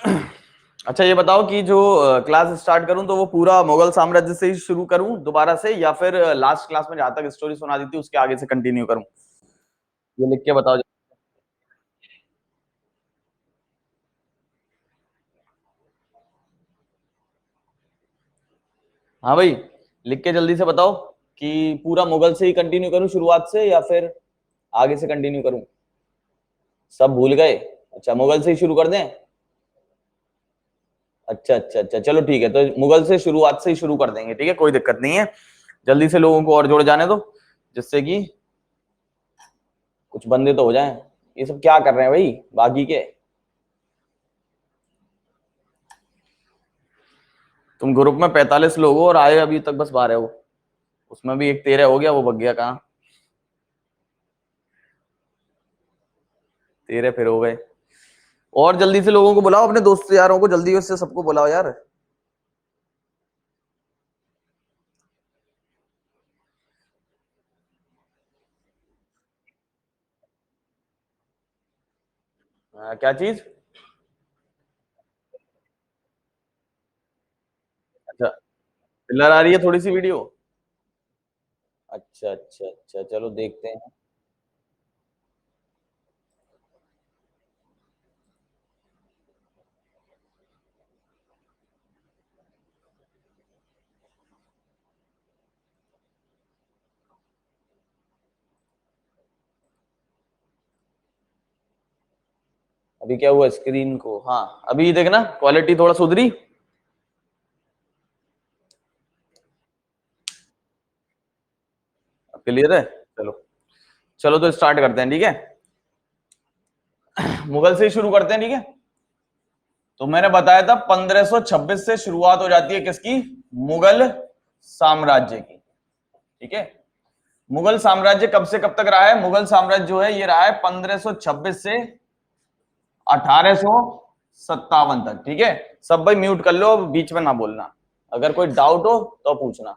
अच्छा ये बताओ कि जो क्लास स्टार्ट करूं तो वो पूरा मुगल साम्राज्य से ही शुरू करूं दोबारा से, या फिर लास्ट क्लास में जहां तक स्टोरी सुना दी थी उसके आगे से कंटिन्यू करूं? ये लिख के बताओ। हाँ भाई, लिख के जल्दी से बताओ कि पूरा मुगल से ही कंटिन्यू करूं शुरुआत से, या फिर आगे से कंटिन्यू करूं? सब भूल गए? अच्छा, मुगल से ही शुरू कर दें? अच्छा अच्छा अच्छा, चलो ठीक है, तो मुगल से शुरुआत से ही शुरू कर देंगे, ठीक है, कोई दिक्कत नहीं है। जल्दी से लोगों को और जोड़ जाने दो, जिससे कि कुछ बंदे तो हो जाएं। ये सब क्या कर रहे हैं भाई बाकी के? तुम ग्रुप में 45 लोग हो और आए अभी तक बस 12 हो। उसमें भी एक 13 हो गया, वो भग गया कहाँ? 13 फिर हो गए। और जल्दी से लोगों को बुलाओ, अपने दोस्त यारों को जल्दी से सबको बुलाओ यार। क्या चीज? अच्छा, पिलर आ रही है थोड़ी सी वीडियो। अच्छा अच्छा अच्छा, चलो देखते हैं। अभी क्या हुआ स्क्रीन को? हाँ, अभी देखना क्वालिटी थोड़ा सुधरी। क्लियर है? चलो, चलो तो स्टार्ट करते हैं, ठीक है। मुगल से ही शुरू करते हैं, ठीक है। तो मैंने बताया था 1526 से शुरुआत हो जाती है किसकी? मुगल साम्राज्य की, ठीक है। मुगल साम्राज्य कब से कब तक रहा है? मुगल साम्राज्य जो है ये रहा है 1526 से 1857 तक, ठीक है। सब भाई म्यूट कर लो, बीच में ना बोलना। अगर कोई डाउट हो तो पूछना।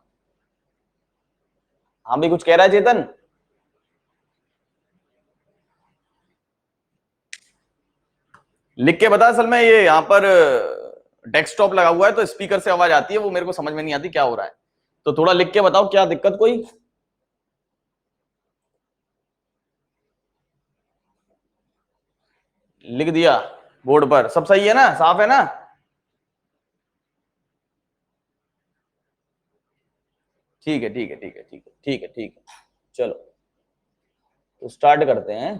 हाँ भाई, कुछ कह रहा है चेतन? लिख के बता। असल में ये यहाँ पर डेस्कटॉप लगा हुआ है तो स्पीकर से आवाज आती है, वो मेरे को समझ में नहीं आती क्या हो रहा है। तो थोड़ा लिख के बताओ, क्या दिक्कत कोई? लिख दिया बोर्ड पर? सब सही है ना, साफ है ना? ठीक है ठीक है ठीक है ठीक है ठीक है ठीक है। चलो तो स्टार्ट करते हैं।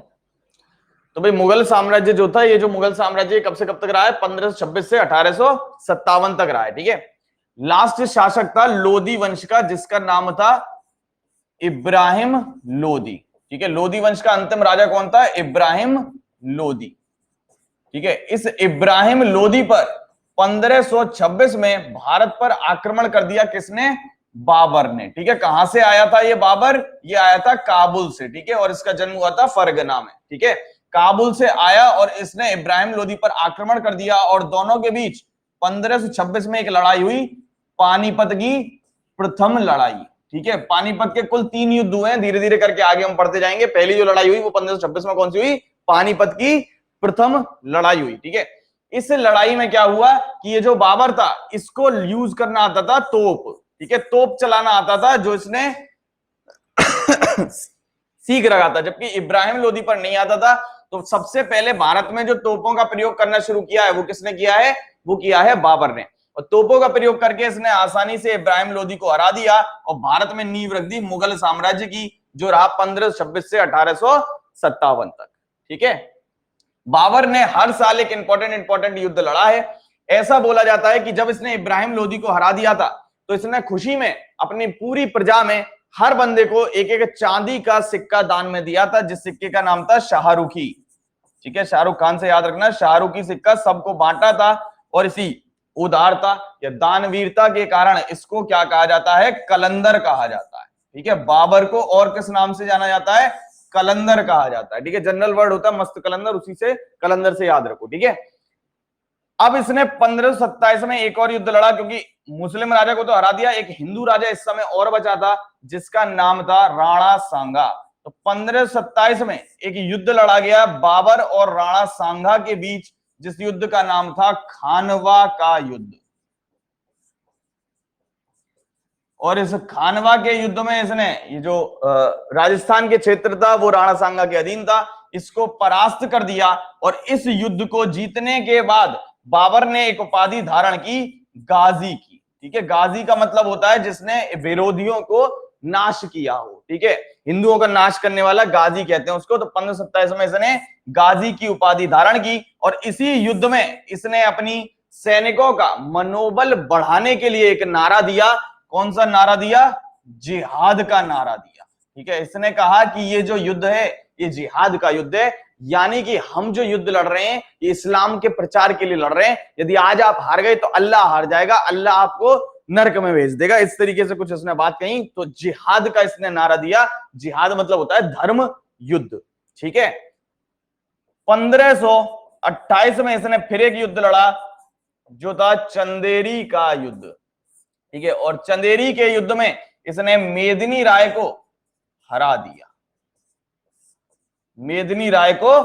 तो भाई मुगल साम्राज्य जो था, ये जो मुगल साम्राज्य कब से कब तक रहा है? 1526 से 1857 तक रहा है, ठीक है। लास्ट शासक था लोधी वंश का, जिसका नाम था इब्राहिम लोधी, ठीक है। लोधी वंश का अंतिम राजा कौन था? इब्राहिम लोधी, ठीक है। इस इब्राहिम लोधी पर 1526 में भारत पर आक्रमण कर दिया किसने? बाबर ने, ठीक है। कहां से आया था ये बाबर? ये आया था काबुल से, ठीक है। और इसका जन्म हुआ था फरगना में, ठीक है। काबुल से आया और इसने इब्राहिम लोधी पर आक्रमण कर दिया, और दोनों के बीच 1526 में एक लड़ाई हुई, पानीपत की प्रथम लड़ाई, ठीक है। पानीपत के कुल 3 युद्ध हुए हैं, धीरे धीरे करके आगे हम पढ़ते जाएंगे। पहली जो लड़ाई हुई वो 1526 में कौन सी हुई? पानीपत की प्रथम लड़ाई हुई, ठीक है। इस लड़ाई में क्या हुआ कि ये जो बाबर था, इसको यूज करना आता था तोप, ठीक है। तोप चलाना आता था, जो इसने सीख रखा था, जबकि इब्राहिम लोधी पर नहीं आता था। तो सबसे पहले भारत में जो तोपों का प्रयोग करना शुरू किया है वो किसने किया है? वो किया है बाबर ने। और तोपों का प्रयोग करके इसने आसानी से इब्राहिम लोधी को हरा दिया और भारत में नींव रख दी मुगल साम्राज्य की, जो रहा 1526 से 1857 तक, ठीक है। बाबर ने हर साल एक इंपॉर्टेंट युद्ध लड़ा है। ऐसा बोला जाता है कि जब इसने इब्राहिम लोधी को हरा दिया था, तो इसने खुशी में अपनी पूरी प्रजा में हर बंदे को एक एक चांदी का सिक्का दान में दिया था, जिस सिक्के का नाम था शाहरुखी, ठीक है। शाहरुख खान से याद रखना, शाहरुखी सिक्का सबको बांटा था। और इसी उदारता या दानवीरता के कारण इसको क्या कहा जाता है? कलंदर कहा जाता है, ठीक है। बाबर को और किस नाम से जाना जाता है? कलंदर कहा जाता है, ठीक है। जनरल वर्ड होता है मस्त कलंदर, उसी से कलंदर से याद रखो, ठीक है। अब इसने 1527 में एक और युद्ध लड़ा, क्योंकि मुस्लिम राजा को तो हरा दिया, एक हिंदू राजा इस समय और बचा था, जिसका नाम था राणा सांगा। तो 1527 में एक युद्ध लड़ा गया बाबर और राणा सांगा के बीच, जिस युद्ध का नाम था खानवा का युद्ध। और इस खानवा के युद्ध में इसने ये जो राजस्थान के क्षेत्र था वो राणा सांगा के अधीन था, इसको परास्त कर दिया। और इस युद्ध को जीतने के बाद बाबर ने एक उपाधि धारण की, गाजी की। ठीक है, गाजी का मतलब होता है जिसने विरोधियों को नाश किया हो। ठीक है, हिंदुओं का नाश करने वाला गाजी कहते हैं उसको। तो 1527 में इसने गाजी की उपाधि धारण की और इसी युद्ध में इसने अपनी सैनिकों का मनोबल बढ़ाने के लिए एक नारा दिया। कौन सा नारा दिया? जिहाद का नारा दिया। ठीक है, इसने कहा कि ये जो युद्ध है ये जिहाद का युद्ध है, यानी कि हम जो युद्ध लड़ रहे हैं ये इस्लाम के प्रचार के लिए लड़ रहे हैं। यदि आज आप हार गए तो अल्लाह हार जाएगा, अल्लाह आपको नरक में भेज देगा। इस तरीके से कुछ इसने बात कही। तो जिहाद का इसने नारा दिया। जिहाद मतलब होता है धर्म युद्ध। ठीक है, 1528 में इसने फिर एक युद्ध लड़ा जो था चंदेरी का युद्ध। ठीक है, और चंदेरी के युद्ध में इसने मेदिनी राय को हरा दिया, मेदिनी राय को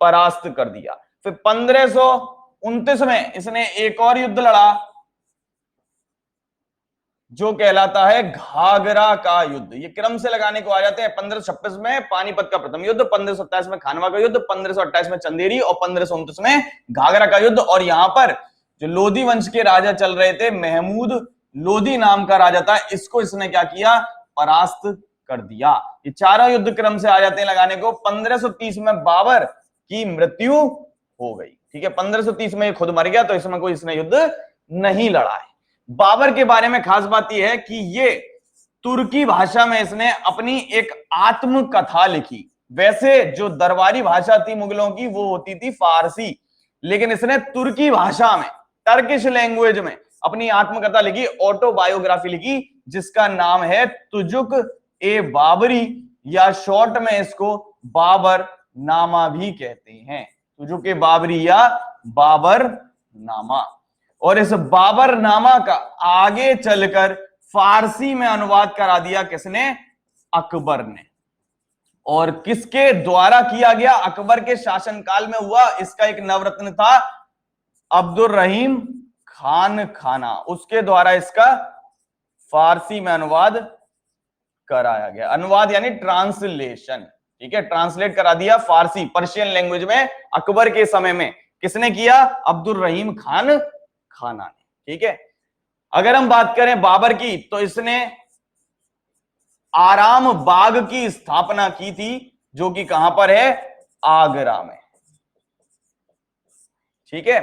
परास्त कर दिया। फिर 1529 में इसने एक और युद्ध लड़ा जो कहलाता है घाघरा का युद्ध। ये क्रम से लगाने को आ जाते हैं। 1526 में पानीपत का प्रथम युद्ध, 1527 में खानवा का युद्ध, 1528 में चंदेरी और 1529 में घाघरा का युद्ध। और यहां पर जो लोधी वंश के राजा चल रहे थे, महमूद लोधी नाम का राजा था, इसको इसने क्या किया? परास्त कर दिया। ये चारों युद्ध क्रम से आ जाते हैं लगाने को। 1530 में बाबर की मृत्यु हो गई। ठीक है, 1530 में खुद मर गया, तो इसमें कोई इसने युद्ध नहीं लड़ा है। बाबर के बारे में खास बात यह है कि ये तुर्की भाषा में इसने अपनी एक आत्मकथा लिखी। वैसे जो दरबारी भाषा थी मुगलों की वो होती थी फारसी, लेकिन इसने तुर्की भाषा में, टर्किश लैंग्वेज में अपनी आत्मकथा लिखी, ऑटोबायोग्राफी लिखी, जिसका नाम है तुजुक ए बाबरी, या शॉर्ट में इसको बाबर नामा भी कहते हैं। तुजुक ए बाबरी या बाबर नामा। और इस बाबर नामा का आगे चलकर फारसी में अनुवाद करा दिया किसने? अकबर ने। और किसके द्वारा किया गया? अकबर के शासनकाल में हुआ। इसका एक नवरत्न था अब्दुल रहीम खान खाना, उसके द्वारा इसका फारसी में अनुवाद कराया गया। अनुवाद यानी ट्रांसलेशन। ठीक है, ट्रांसलेट करा दिया फारसी, पर्शियन लैंग्वेज में अकबर के समय में। किसने किया? अब्दुल रहीम खान खाना ने। ठीक है, अगर हम बात करें बाबर की, तो इसने आराम बाग की स्थापना की थी, जो कि कहां पर है? आगरा में। ठीक है,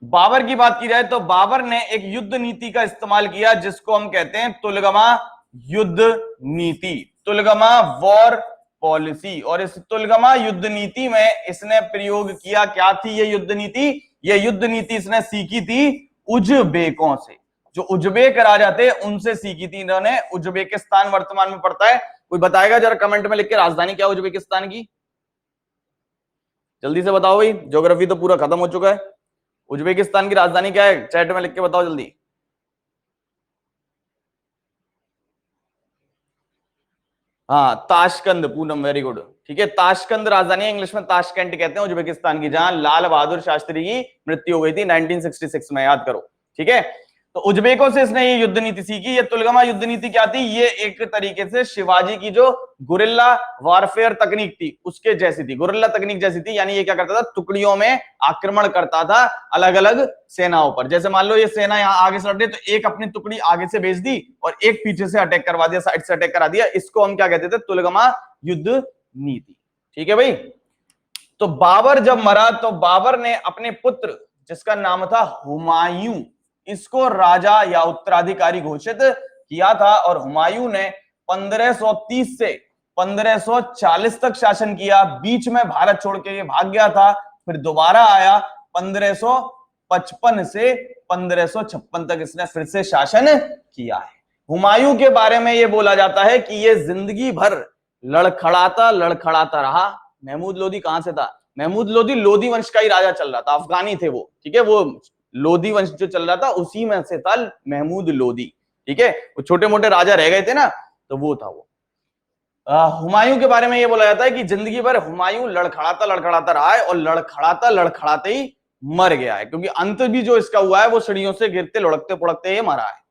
बाबर की बात की जाए तो बाबर ने एक युद्ध नीति का इस्तेमाल किया जिसको हम कहते हैं तुलगमा युद्ध नीति, तुलगमा वॉर पॉलिसी। और इस तुलगमा युद्ध नीति में इसने प्रयोग किया, क्या थी ये युद्ध नीति? ये युद्ध नीति इसने सीखी थी उज्बेकों से। जो उज्बेक राजा थे उनसे सीखी थी इन्होंने। उज्बेकिस्तान वर्तमान में पड़ता है। कोई बताएगा जरा कमेंट में लिख के राजधानी क्या उज्बेकिस्तान की? जल्दी से बताओ भाई, ज्योग्राफी तो पूरा खत्म हो चुका है। उज्बेकिस्तान की राजधानी क्या है? चैट में लिख के बताओ जल्दी। हाँ, ताशकंद। Poonam very good. ठीक है, ताशकंद राजधानी, इंग्लिश में ताशकेंट कहते हैं उज्बेकिस्तान की, जहां लाल बहादुर शास्त्री की मृत्यु हो गई थी 1966 में, याद करो। ठीक है, तो उज्बेकों से इसने ये युद्ध नीति सीखी। ये तुलगमा युद्ध नीति क्या थी? ये एक तरीके से शिवाजी की जो गुरिल्ला वारफेयर तकनीक थी उसके जैसी थी, गुरिल्ला तकनीक जैसी थी। यानी ये क्या करता था? टुकड़ियों में आक्रमण करता था अलग अलग सेनाओं पर। जैसे मान लो ये सेना यहाँ आगे से लड़ रही, तो एक अपनी टुकड़ी आगे से भेज दी और एक पीछे से अटैक करवा दिया, साइड से अटैक करा दिया। इसको हम क्या कहते थे? तुलगमा युद्ध नीति। ठीक है भाई। तो बाबर जब मरा तो बाबर ने अपने पुत्र, जिसका नाम था हुमायूं, इसको राजा या उत्तराधिकारी घोषित किया था। और हुमायूं ने 1530 से 1540 तक शासन किया। बीच में भारत छोड़ के ये भाग गया था, फिर दोबारा आया। 1555 से 1556 तक इसने फिर से शासन किया है। हुमायूं के बारे में ये बोला जाता है कि ये जिंदगी भर लड़खड़ाता लड़खड़ाता रहा। महमूद लोधी कहां से था? महमूद लोधी लोधी वंश का ही राजा चल रहा था, अफगानी थे वो। ठीक है, वो लोधी वंश जो चल रहा था उसी में से था महमूद लोधी। ठीक है, वो छोटे मोटे राजा रह गए थे ना, तो वो था वो। हुमायूं के बारे में ये बोला जाता है कि जिंदगी भर हुमायूं लड़खड़ाता लड़खड़ाता रहा है और लड़खड़ाता लड़खड़ाते ही मर गया है, क्योंकि अंत भी जो इसका हुआ है वो सीढ़ियों से गिरते लुढ़कते पुढ़कते ये मरा है।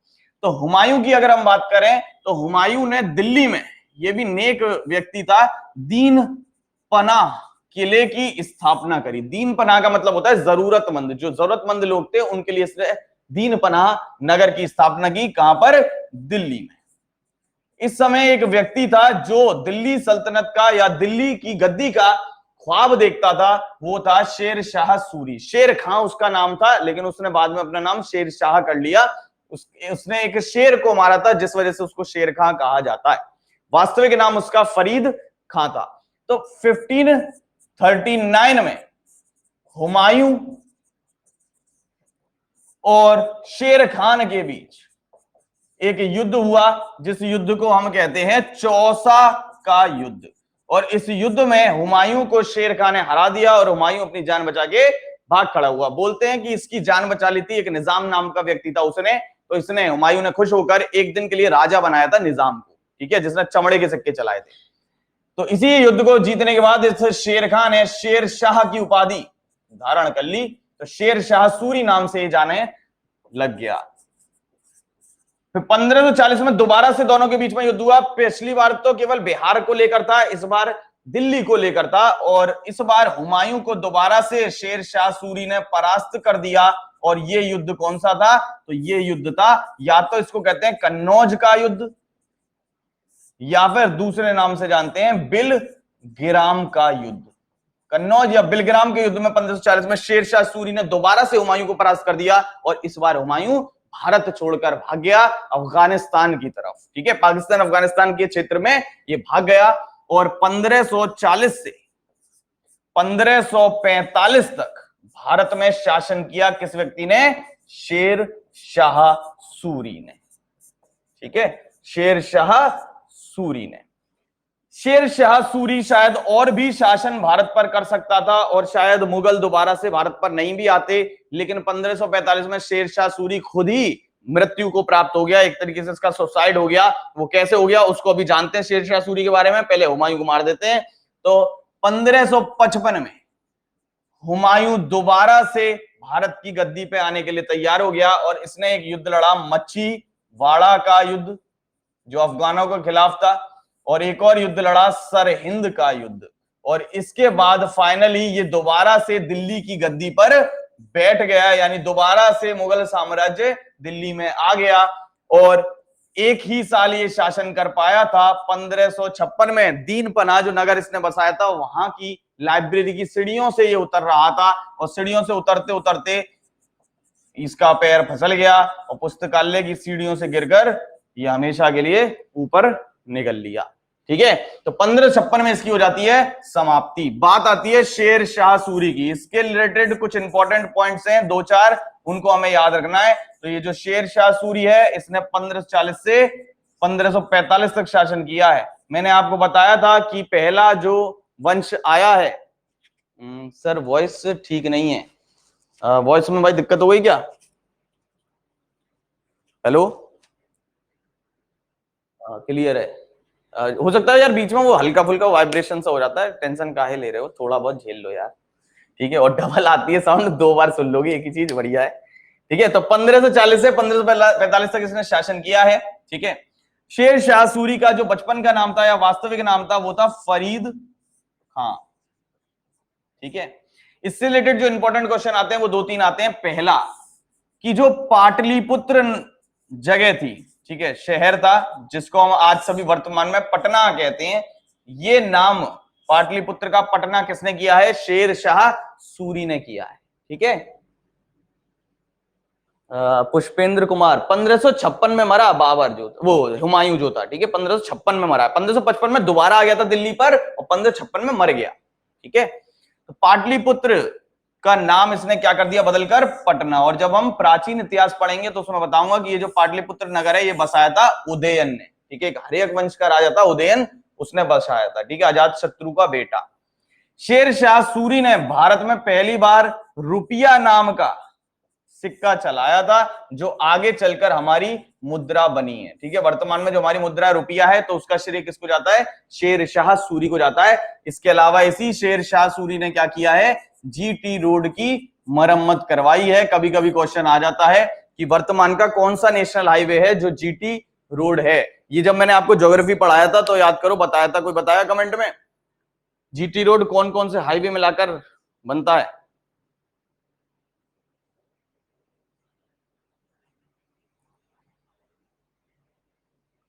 तो हुमायूं की अगर हम बात करें तो हुमायूं ने दिल्ली में, ये भी नेक व्यक्ति था, दीन पनाह किले की स्थापना करी। दीन पनाह का मतलब होता है जरूरतमंद, जो जरूरतमंद लोग थे उनके लिए इसने दीन पनाह नगर की स्थापना की। कहां पर? दिल्ली में। इस समय एक व्यक्ति था जो दिल्ली सल्तनत का या दिल्ली की गद्दी का ख्वाब देखता था, वो था शेर शाह सूरी। शेर खां उसका नाम था, लेकिन उसने बाद में अपना नाम शेर शाह कर लिया। उसने एक शेर को मारा था, जिस वजह से उसको शेर खां कहा जाता है। वास्तविक नाम उसका फरीद खां था। तो 1539 में हुमायूं और शेर खान के बीच एक युद्ध हुआ, जिस युद्ध को हम कहते हैं चौसा का युद्ध। और इस युद्ध में हुमायूं को शेर खान ने हरा दिया और हुमायूं अपनी जान बचा के भाग खड़ा हुआ। बोलते हैं कि इसकी जान बचा ली थी एक निजाम नाम का व्यक्ति था उसने, तो इसने, हुमायूं ने खुश होकर एक दिन के लिए राजा बनाया था निजाम को, ठीक है, जिसने चमड़े के सिक्के चलाए थे। तो इसी युद्ध को जीतने के बाद इस शेर खान ने शेर शाह की उपाधि धारण कर ली, तो शेर शाह सूरी नाम से जाने लग गया। फिर 1540 में दोबारा से दोनों के बीच में युद्ध हुआ। पिछली बार तो केवल बिहार को लेकर था, इस बार दिल्ली को लेकर था। और इस बार हुमायूं को दोबारा से शेर शाह सूरी ने परास्त कर दिया। और ये युद्ध कौन सा था? तो ये युद्ध था, या तो इसको कहते हैं कन्नौज का युद्ध, या फिर दूसरे नाम से जानते हैं बिलग्राम का युद्ध। कन्नौज या बिलग्राम के युद्ध में 1540 में शेर शाह सूरी ने दोबारा से हुमायूं को परास्त कर दिया। और इस बार हुमायूं भारत छोड़कर भाग गया अफगानिस्तान की तरफ, ठीक है, पाकिस्तान अफगानिस्तान के क्षेत्र में ये भाग गया। और 1540 से 1545 तक भारत में शासन किया किस व्यक्ति ने? शेर शाह सूरी ने, ठीक है, शेर शाह सूरी ने। शेर शाह सूरी शायद और भी शासन भारत पर कर सकता था, और शायद मुगल दोबारा से भारत पर नहीं भी आते, लेकिन 1545 में शेर शाह सूरी खुद ही मृत्यु को प्राप्त हो गया। एक तरीके से इसका सुसाइड हो गया। वो कैसे हो गया उसको अभी जानते हैं शेर शाह सूरी के बारे में, पहले हुमायूं को मार देते हैं। तो 1555 में हुमायूं दोबारा से भारत की गद्दी पे आने के लिए तैयार हो गया, और इसने एक युद्ध लड़ा, मच्छीवाड़ा का युद्ध, जो अफगानों के खिलाफ था, और एक और युद्ध लड़ा सरहिंद का युद्ध। और इसके बाद फाइनली ये दोबारा से दिल्ली की गद्दी पर बैठ गया, यानी दोबारा से मुगल साम्राज्य दिल्ली में आ गया। और एक ही साल ये शासन कर पाया था। 1556 में दीन पनाह जो नगर इसने बसाया था, वहां की लाइब्रेरी की सीढ़ियों से ये उतर रहा था, और सीढ़ियों से उतरते उतरते इसका पैर फिसल गया, और पुस्तकालय की सीढ़ियों से गिरकर ये हमेशा के लिए ऊपर निकल लिया, ठीक है। तो 1556 में इसकी हो जाती है समाप्ति। बात आती है शेर शाह सूरी की। इसके रिलेटेड कुछ इंपॉर्टेंट पॉइंट्स हैं, दो चार, उनको हमें याद रखना है। तो ये जो शेर शाह सूरी है, इसने 1540 से 1545 तक शासन किया है। मैंने आपको बताया था कि पहला जो वंश आया है, सर वॉइस ठीक नहीं है, वॉइस में भाई दिक्कत हो गई क्या? हेलो, क्लियर है? हो सकता है यार बीच में वो हल्का फुल्का वाइब्रेशन सा हो जाता है, टेंशन काहे ले रहे हो, थोड़ा बहुत झेल लो यार, ठीक है। और डबल आती है साउंड, दो बार सुन लोगे एक ही चीज, बढ़िया है, ठीक है। तो 1540 से 1545 तक इसने शासन किया है, ठीक है। शेर शाह सूरी का जो बचपन का नाम था या वास्तविक नाम था वो था फरीद खां, ठीक है। इससे रिलेटेड जो इंपॉर्टेंट क्वेश्चन आते हैं वो दो तीन आते हैं। पहला कि जो पाटलिपुत्र जगह थी, ठीक है, शहर था, जिसको हम आज सभी वर्तमान में पटना कहते हैं, ये नाम पाटलिपुत्र का पटना किसने किया है? शेर शाह सूरी ने किया है, ठीक है। पुष्पेंद्र कुमार 1556 में मरा, बाबर जो वो हुमायूं जो था, ठीक है, 1556 में मरा। 1555 में दोबारा आ गया था दिल्ली पर, और 1556 में मर गया, ठीक है। तो पाटलिपुत्र का नाम इसने क्या कर दिया? बदलकर पटना। और जब हम प्राचीन इतिहास पढ़ेंगे तो उसमें बताऊंगा कि ये जो पाटलिपुत्र नगर है ये बसाया था उदयन ने, ठीक है, एक हर्यक वंश का राजा था उदयन, उसने बसाया था, ठीक है, अजात शत्रु का बेटा। शेर शाह सूरी ने भारत में पहली बार रुपया नाम का सिक्का चलाया था, जो आगे चलकर हमारी मुद्रा बनी है, ठीक है। वर्तमान में जो हमारी मुद्रा रुपया है, तो उसका श्रेय किसको जाता है? शेर शाह सूरी को जाता है। इसके अलावा इसी शेर शाह सूरी ने क्या किया है? जीटी रोड की मरम्मत करवाई है। कभी कभी क्वेश्चन आ जाता है कि वर्तमान का कौन सा नेशनल हाईवे है जो जीटी रोड है। ये जब मैंने आपको ज्योग्राफी पढ़ाया था तो याद करो, बताया था, कोई बताया कमेंट में? जीटी रोड कौन कौन से हाईवे मिलाकर बनता है?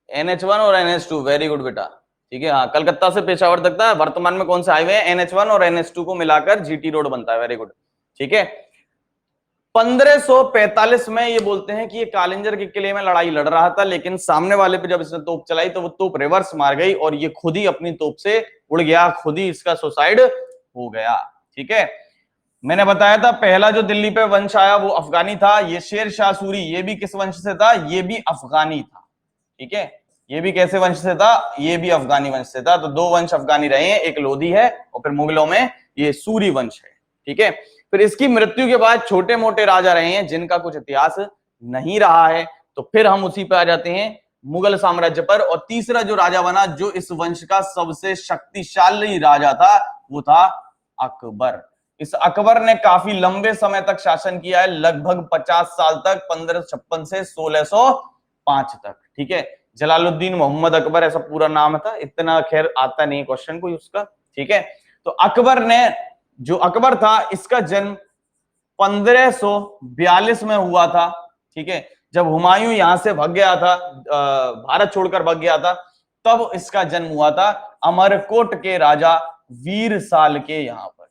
NH1 और NH2, वेरी गुड बेटा। ठीक है, हाँ, कलकत्ता से पेशावर तक था। वर्तमान में कौन से हाईवे हैं? NH1 और NH2 को मिलाकर जीटी रोड बनता है, वेरी गुड। ठीक है, 1545 में ये बोलते हैं कि ये कालिंजर के किले में लड़ाई लड़ रहा था, लेकिन सामने वाले पे जब इसने तोप चलाई तो वो तोप रिवर्स मार गई और ये खुद ही अपनी तोप से उड़ गया, खुद ही इसका सुसाइड हो गया। ठीक है, मैंने बताया था पहला जो दिल्ली पे वंश आया वो अफगानी था। ये शेर शाह सूरी, ये भी किस वंश से था? ये भी अफगानी था। ठीक है, ये भी कैसे वंश से था? ये भी अफगानी वंश से था। तो दो वंश अफगानी रहे हैं, एक लोधी है और फिर मुगलों में ये सूरी वंश है। ठीक है, फिर इसकी मृत्यु के बाद छोटे मोटे राजा रहे हैं जिनका कुछ इतिहास नहीं रहा है। तो फिर हम उसी पे आ जाते हैं, मुगल साम्राज्य पर। और तीसरा जो राजा बना जो इस वंश का सबसे शक्तिशाली राजा था वो था अकबर। इस अकबर ने काफी लंबे समय तक शासन किया है, लगभग 50 साल तक, 1556 से 1605 तक। ठीक है, जलालुद्दीन मोहम्मद अकबर ऐसा पूरा नाम था, इतना खैर आता नहीं क्वेश्चन कोई उसका। ठीक है, तो अकबर ने, जो अकबर था इसका जन्म 1542 में हुआ था। ठीक है, जब हुमायूं यहां से भाग गया था, भारत छोड़कर भाग गया था, तब इसका जन्म हुआ था अमरकोट के राजा वीरसाल के यहां पर।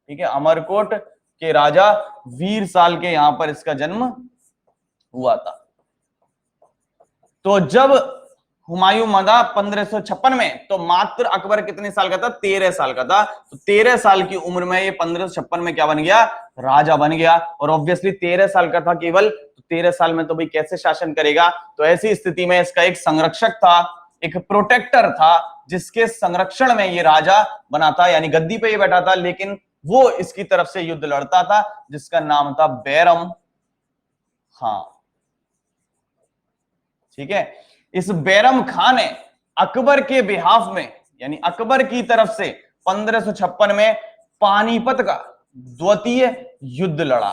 ठीक है, अमरकोट के राजा वीरसाल के यहां पर इसका जन्म हुआ था। तो जब हुमायूं मरा 1556 में, तो मात्र अकबर कितने साल का था? 13 साल का था। तो 13 साल की उम्र में ये 1556 में क्या बन गया? राजा बन गया। और ऑब्वियसली 13 साल का था केवल, तो 13 साल में तो भाई कैसे शासन करेगा? तो ऐसी स्थिति में इसका एक संरक्षक था, एक प्रोटेक्टर था, जिसके संरक्षण में ये राजा बना था, यानी गद्दी पे ये बैठा था, लेकिन वो इसकी तरफ से युद्ध लड़ता था, जिसका नाम था बैरम खां। ठीक है, इस बैरम खान ने अकबर के बिहाफ में, यानी अकबर की तरफ से 1556 में पानीपत का द्वितीय युद्ध लड़ा।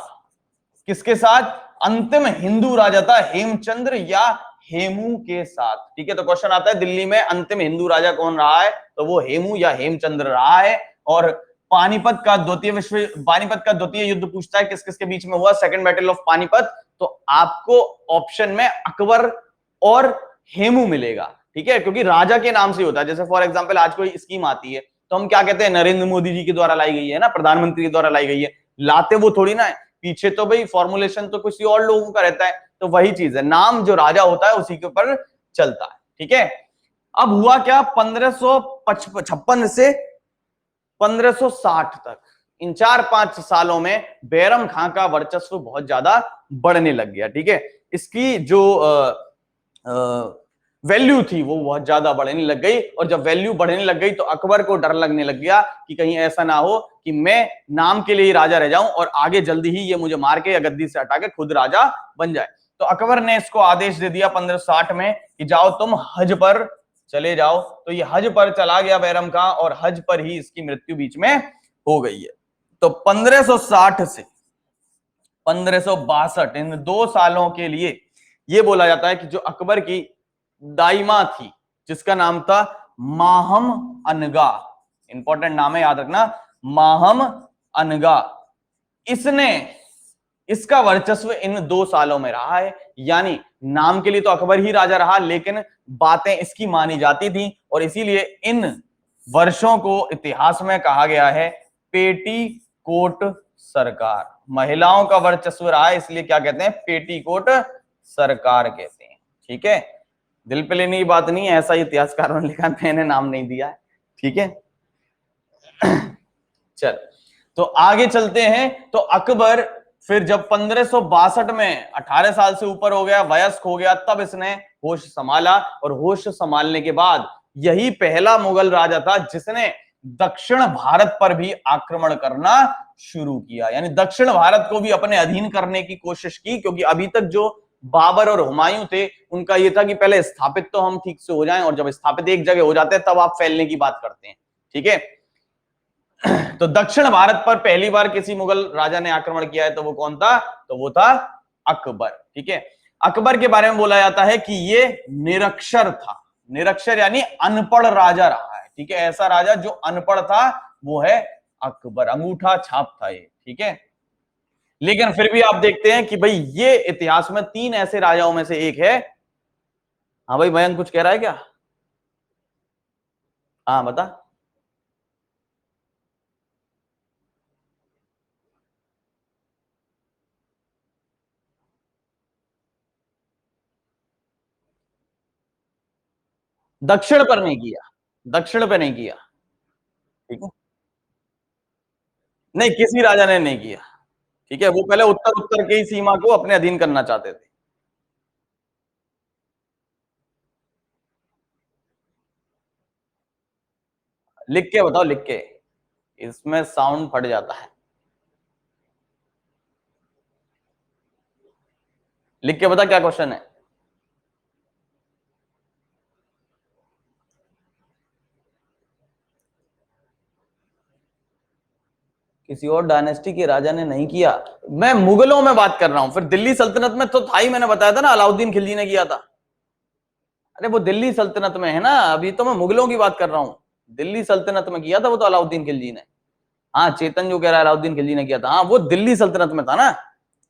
किसके साथ? अंतिम हिंदू राजा था हेमचंद्र या हेमू के साथ। ठीक है, तो क्वेश्चन आता है दिल्ली में अंतिम हिंदू राजा कौन रहा है? तो वो हेमू या हेमचंद्र रहा है। और पानीपत का द्वितीय युद्ध पूछता है किस किस के बीच में हुआ, सेकंड बैटल ऑफ पानीपत। तो आपको ऑप्शन में अकबर और हेमू मिलेगा। ठीक है, क्योंकि राजा के नाम से होता है। जैसे फॉर एग्जांपल आज कोई स्कीम आती है तो हम क्या कहते हैं? नरेंद्र मोदी जी के द्वारा लाई गई है ना, प्रधानमंत्री के द्वारा लाई गई है। लाते वो थोड़ी ना है, पीछे तो भाई फॉर्मुलेशन तो किसी और लोगों का रहता है। तो वही चीज है, नाम जो राजा होता है उसी के ऊपर चलता है। ठीक है, अब हुआ क्या? 1556 से 1560 तक, इन 4-5 सालों में बैरम खां का वर्चस्व बहुत ज्यादा बढ़ने लग गया। ठीक है, इसकी जो वैल्यू थी वो बहुत ज्यादा बढ़ने लग गई। और जब वैल्यू बढ़ने लग गई तो अकबर को डर लगने लग गया कि कहीं ऐसा ना हो कि मैं नाम के लिए ही राजा रह जाऊं और आगे जल्दी ही ये मुझे मार के या गद्दी से हटा के खुद राजा बन जाए। तो अकबर ने इसको आदेश दे दिया 1560 में कि जाओ तुम हज पर चले जाओ। तो ये हज पर चला गया बैरम खां और हज पर ही इसकी मृत्यु बीच में हो गई है। तो 1560 से 1562 इन 2 सालों के लिए ये बोला जाता है कि जो अकबर की दाइमा थी, जिसका नाम था माहम अनगा, इंपॉर्टेंट नाम है, याद रखना, माहम अनगा, इसका वर्चस्व इन 2 सालों में रहा है। यानी नाम के लिए तो अकबर ही राजा रहा, लेकिन बातें इसकी मानी जाती थी और इसीलिए इन वर्षों को इतिहास में कहा गया है पेटी कोट सरकार। महिलाओं का वर्चस्व रहा है, इसलिए क्या कहते हैं? पेटीकोट सरकार कहते हैं। ठीक है, दिल पे लेने की बात नहीं है, ऐसा इतिहासकारों ने लिखा, मैंने नाम नहीं दिया है। ठीक है, चल तो आगे चलते हैं। तो अकबर फिर जब 1562 में 18 साल से ऊपर हो गया, वयस्क हो गया, तब इसने होश संभाला। और होश संभालने के बाद यही पहला मुगल राजा था जिसने दक्षिण भारत पर भी आक्रमण करना शुरू किया, यानी दक्षिण भारत को भी अपने अधीन करने की कोशिश की। क्योंकि अभी तक जो बाबर और हुमायूं थे उनका यह था कि पहले स्थापित तो हम ठीक से हो जाएं, और जब स्थापित एक जगह हो जाते हैं तब आप फैलने की बात करते हैं। ठीक है, तो दक्षिण भारत पर पहली बार किसी मुगल राजा ने आक्रमण किया है तो वो कौन था? तो वो था अकबर। ठीक है, अकबर के बारे में बोला जाता है कि ये निरक्षर था। निरक्षर यानी अनपढ़ राजा रहा है। ठीक है, ऐसा राजा जो अनपढ़ था वो है अकबर, अंगूठा छाप था ये। ठीक है, लेकिन फिर भी आप देखते हैं कि भाई ये इतिहास में 3 ऐसे राजाओं में से एक है। हाँ भाई, मयंक कुछ कह रहा है क्या? हाँ बता। दक्षिण पर नहीं किया, दक्षिण पे नहीं किया। ठीक है, नहीं किसी राजा ने नहीं किया। ठीक है, वो पहले उत्तर उत्तर की सीमा को अपने अधीन करना चाहते थे। लिख के बताओ, लिख के, इसमें साउंड फट जाता है। लिख के बता क्या क्वेश्चन है। किसी और डायनेस्टी के राजा ने नहीं किया। मैं मुगलों में बात कर रहा हूं, फिर दिल्ली सल्तनत में तो था ही, मैंने बताया था ना, अलाउद्दीन खिलजी ने किया था। अरे वो दिल्ली सल्तनत में है ना, अभी तो मैं मुगलों की बात कर रहा हूँ। दिल्ली सल्तनत में किया था वो तो अलाउद्दीन खिलजी ने। हाँ, चेतन जो कह रहा है अलाउद्दीन खिलजी ने किया था, हाँ वो दिल्ली सल्तनत में था ना।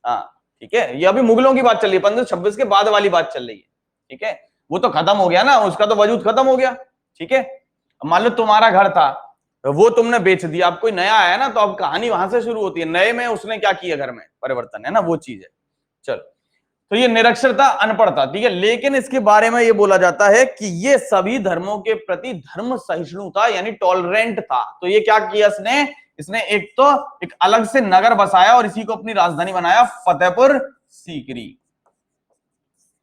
हाँ ठीक है, ये अभी मुगलों की बात चल रही है, 1526 के बाद वाली बात चल रही है। ठीक है, वो तो खत्म हो गया ना, उसका तो वजूद खत्म हो गया। ठीक है, मान लो तुम्हारा घर था, वो तुमने बेच दिया, अब कोई नया आया ना, तो अब कहानी वहां से शुरू होती है, नए में उसने क्या किया, घर में परिवर्तन है ना, वो चीज है। चलो, तो ये निरक्षरता, अनपढ़ता। ठीक है, लेकिन इसके बारे में ये बोला जाता है कि ये सभी धर्मों के प्रति धर्म सहिष्णु था, यानी टॉलरेंट था। तो ये क्या किया इसने, इसने एक तो एक अलग से नगर बसाया और इसी को अपनी राजधानी बनाया, फतेहपुर सीकरी।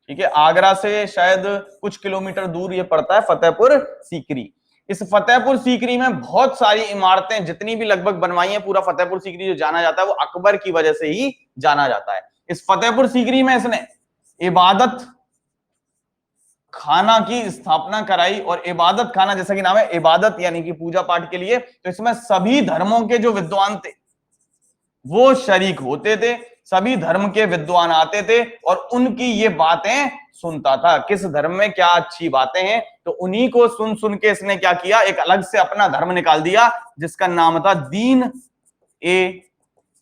ठीक है, आगरा से शायद कुछ किलोमीटर दूर ये पड़ता है फतेहपुर सीकरी। इस फतेहपुर सीकरी में बहुत सारी इमारतें जितनी भी लगभग बनवाई हैं, पूरा फतेहपुर सीकरी जो जाना जाता है वो अकबर की वजह से ही जाना जाता है। इस फतेहपुर सीकरी में इसने इबादत खाना की स्थापना कराई, और इबादत खाना जैसा कि नाम है, इबादत यानी कि पूजा पाठ के लिए, तो इसमें सभी धर्मों के जो विद्वान थे वो शरीक होते थे, सभी धर्म के विद्वान आते थे और उनकी ये बातें सुनता था, किस धर्म में क्या अच्छी बातें हैं, तो उन्हीं को सुन सुन के इसने क्या किया, एक अलग से अपना धर्म निकाल दिया जिसका नाम था दीन ए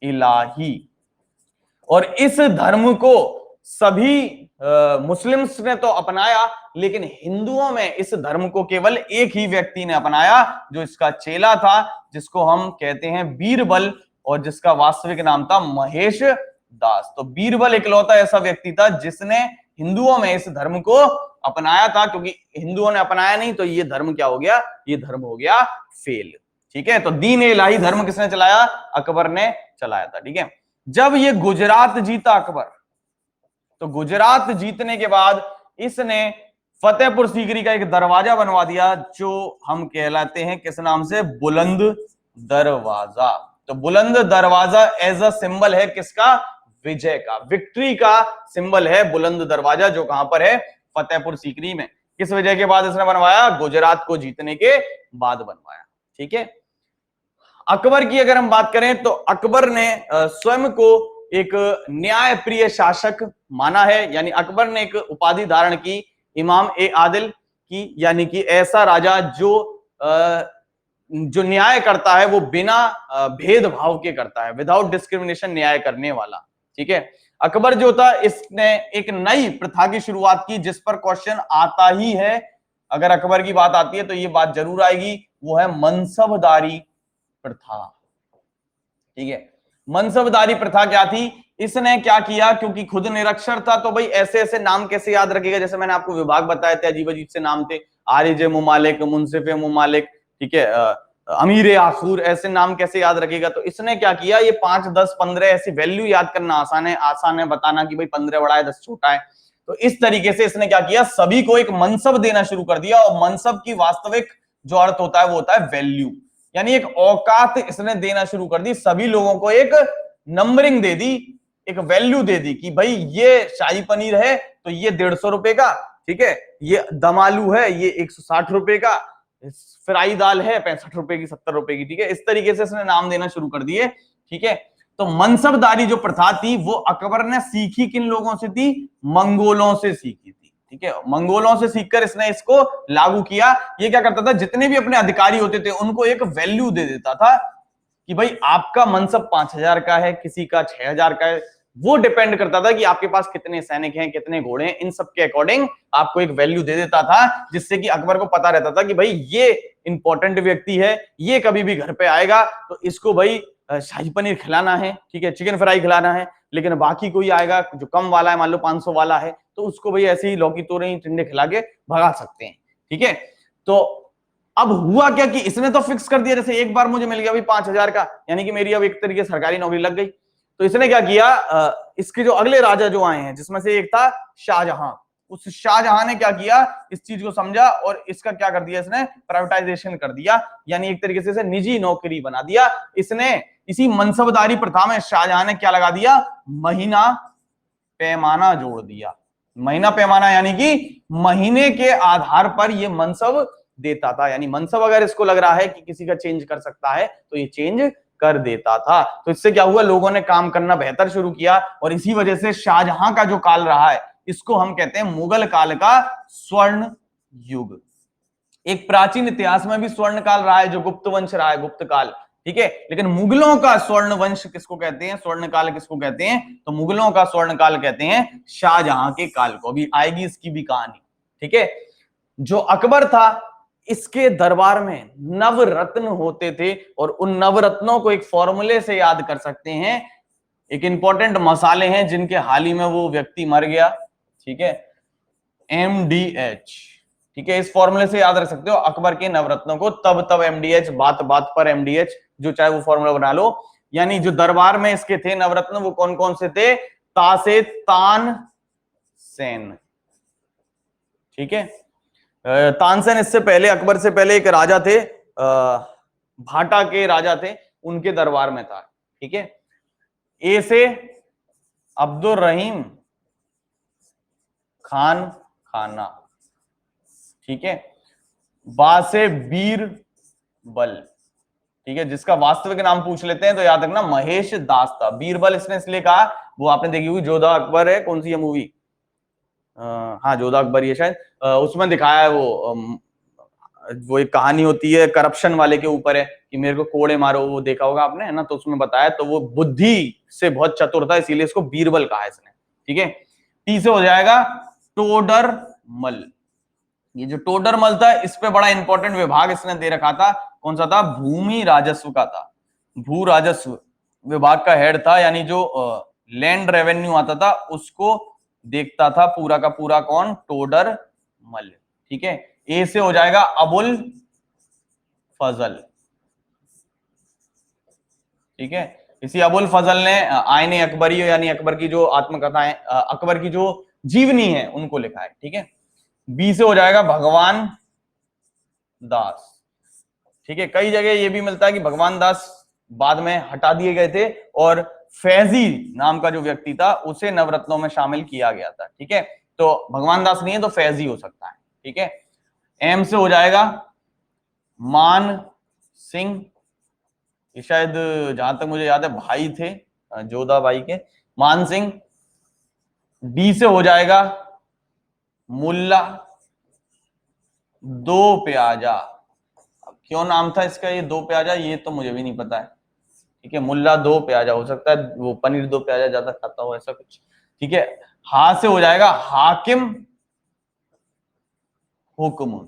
इलाही। और इस धर्म को सभी मुस्लिम्स ने तो अपनाया, लेकिन हिंदुओं में इस धर्म को केवल एक ही व्यक्ति ने अपनाया, जो इसका चेला था, जिसको हम कहते हैं बीरबल, और जिसका वास्तविक नाम था महेश दास। तो बीरबल इकलौता ऐसा व्यक्ति था जिसने हिंदुओं में इस धर्म को अपनाया था, क्योंकि हिंदुओं ने अपनाया नहीं तो ये धर्म क्या हो गया, ये धर्म हो गया फेल। ठीक है, तो दीन ए इलाही धर्म किसने चलाया, अकबर ने चलाया था। ठीक है, जब ये गुजरात जीता अकबर, तो गुजरात जीतने के बाद इसने फतेहपुर सीकरी का एक दरवाजा बनवा दिया, जो हम कहलाते हैं किस नाम से, बुलंद दरवाजा। तो बुलंद दरवाजा एज अ सिंबल है किसका, विजय का, विक्ट्री का सिंबल है बुलंद दरवाजा, जो कहां पर है, फतेहपुर सीकरी में। किस विजय के बाद इसने बनवाया, गुजरात को जीतने के बाद बनवाया। ठीक है, अकबर की अगर हम बात करें तो अकबर ने स्वयं को एक न्याय प्रिय शासक माना है, यानी अकबर ने एक उपाधि धारण की, इमाम ए आदिल की, यानी कि ऐसा राजा जो न्याय करता है वो बिना भेदभाव के करता है, विदाउट डिस्क्रिमिनेशन न्याय करने वाला। ठीक है, अकबर जो था इसने एक नई प्रथा की शुरुआत की, जिस पर क्वेश्चन आता ही है, अगर अकबर की बात आती है तो ये बात जरूर आएगी, वो है मनसबदारी प्रथा। ठीक है, मनसबदारी प्रथा क्या थी, इसने क्या किया, क्योंकि खुद निरक्षर था तो भाई ऐसे ऐसे नाम कैसे याद रखेगा, जैसे मैंने आपको विभाग बताए थे, अजीब अजीब से नाम थे, आरिज मुमालिक, मुंसिफ मुमालिक, ठीक है, अमीर आखूर, ऐसे नाम कैसे याद रखेगा। तो इसने क्या किया, ये 5, 10, 15 ऐसी वैल्यू याद करना आसान है बताना कि भाई 15 बड़ा है 10 छोटा है। तो इस तरीके से इसने क्या किया, सभी को एक मनसब देना शुरू कर दिया, और मनसब की वास्तविक जो अर्थ होता है वो होता है वैल्यू, यानी एक औकात इसने देना शुरू कर दी, सभी लोगों को एक नंबरिंग दे दी, एक वैल्यू दे दी कि भाई ये शाही पनीर है तो ये 150 रुपए का, ठीक है, ये दम आलू है ये 160 रुपए का, फ्राई दाल है 65 रुपए की, 70 रुपए की, ठीक है। इस तरीके से इसने नाम देना शुरू कर दिए, ठीक है। तो मनसबदारी जो प्रथा थी वो अकबर ने सीखी किन लोगों से थी? मंगोलों से सीखी थी, ठीक है। मंगोलों से सीखकर इसने इसको लागू किया। ये क्या करता था, जितने भी अपने अधिकारी होते थे उनको एक वैल्यू दे देता था कि भाई आपका मनसब 5,000 का है, किसी का 6,000 का है। वो डिपेंड करता था कि आपके पास कितने सैनिक हैं, कितने घोड़े हैं, इन सब के अकॉर्डिंग आपको एक वैल्यू दे देता था, जिससे कि अकबर को पता रहता था कि भाई ये इंपॉर्टेंट व्यक्ति है, ये कभी भी घर पे आएगा तो इसको भाई शाही पनीर खिलाना है, ठीक है, चिकन फ्राई खिलाना है। लेकिन बाकी कोई आएगा जो कम वाला है, मान लो 500 वाला है, तो उसको भाई ऐसे ही लौकी तोरई टिंडे खिला के भगा सकते हैं, ठीक है। तो अब हुआ क्या कि इसने तो फिक्स कर दिया, जैसे एक बार मुझे मिल गया भाई 5,000 का, यानी कि मेरी अब एक तरीके से सरकारी नौकरी लग गई। तो इसने क्या किया, इसके जो अगले राजा जो आए हैं, जिसमें से एक था शाहजहां, उस शाहजहां ने क्या किया, इस चीज को समझा और इसका क्या कर दिया, इसने प्राइवेटाइजेशन कर दिया, यानी एक तरीके से इसे निजी नौकरी बना दिया। इसने इसी मनसबदारी प्रथा में शाहजहां ने क्या लगा दिया, महीना पैमाना जोड़ दिया। महीना पैमाना यानी कि महीने के आधार पर यह मनसब देता था, यानी मनसब अगर इसको लग रहा है कि किसी का चेंज कर सकता है तो ये चेंज कर देता था। तो इससे क्या हुआ, लोगों ने काम करना बेहतर शुरू किया और इसी वजह से शाहजहां का जो काल रहा है इसको हम कहते हैं मुगल काल का स्वर्ण युग। एक प्राचीन इतिहास में भी स्वर्ण काल रहा है जो गुप्त वंश रहा है, गुप्त काल, ठीक है। लेकिन मुगलों का स्वर्ण वंश किसको कहते हैं, स्वर्ण काल किसको कहते हैं, तो मुगलों का स्वर्ण काल कहते हैं शाहजहां के काल को। अभी आएगी इसकी भी कहानी, ठीक है। जो अकबर था इसके दरबार में नवरत्न होते थे और उन नवरत्नों को एक फॉर्मूले से याद कर सकते हैं। एक इंपॉर्टेंट मसाले हैं जिनके हाल ही में वो व्यक्ति मर गया, ठीक है, MDH, ठीक है। इस फॉर्मूले से याद रख सकते हो अकबर के नवरत्नों को, तब तब MDH, बात बात पर MDH, जो चाहे वो फॉर्मूला बना लो। यानी जो दरबार में इसके थे नवरत्न वो कौन कौन से थे, तासे तानसेन, ठीक है। तानसेन इससे पहले, अकबर से पहले एक राजा थे, भाटा के राजा थे, उनके दरबार में था, ठीक है। ए से अब्दुल रहीम खान खाना, ठीक है। बा से बीरबल, ठीक है, जिसका वास्तविक नाम पूछ लेते हैं तो याद रखना महेश दास था। बीरबल इसने इसलिए कहा, वो आपने देखी हुई जोधा अकबर है, कौन सी है मूवी, हाँ जोधा अकबर ये शायद, उसमें दिखाया है वो एक कहानी होती है करप्शन वाले के ऊपर है कि मेरे को कोड़े मारो, वो देखा होगा आपने, है ना। तो उसमें बताया, तो वो बुद्धि से बहुत चतुर था इसीलिए इसको बीरबल कहा है इसने, ठीक है। टी से हो जाएगा टोडरमल। ये जो टोडरमल था इस पे बड़ा इंपॉर्टेंट विभाग इसने दे रखा था, कौन सा था, भूमि राजस्व का था, भू राजस्व विभाग का हेड था, यानी जो लैंड रेवेन्यू आता था उसको देखता था पूरा का पूरा कौन, टोडरमल, ठीक है। ए से हो जाएगा अबुल फजल, ठीक है। इसी अबुल फजल ने आईने अकबरी यानी अकबर की जो आत्मकथाएं, अकबर की जो जीवनी है उनको लिखा है, ठीक है। बी से हो जाएगा भगवान दास, ठीक है। कई जगह ये भी मिलता है कि भगवान दास बाद में हटा दिए गए थे और फैजी नाम का जो व्यक्ति था उसे नवरत्नों में शामिल किया गया था, ठीक है। तो भगवान दास नहीं है तो फैजी हो सकता है, ठीक है। एम से हो जाएगा मान सिंह, ये शायद जहां तक मुझे याद है भाई थे जोधा भाई के, मान सिंह। डी से हो जाएगा मुल्ला दो प्याजा। अब क्यों नाम था इसका ये दो प्याजा, ये तो मुझे भी नहीं पता है, ठीक है। मुल्ला दो प्याजा हो सकता है वो पनीर दो प्याजा ज्यादा खाता हो ऐसा कुछ, ठीक है। हा से हो जाएगा हाकिम हुक्म।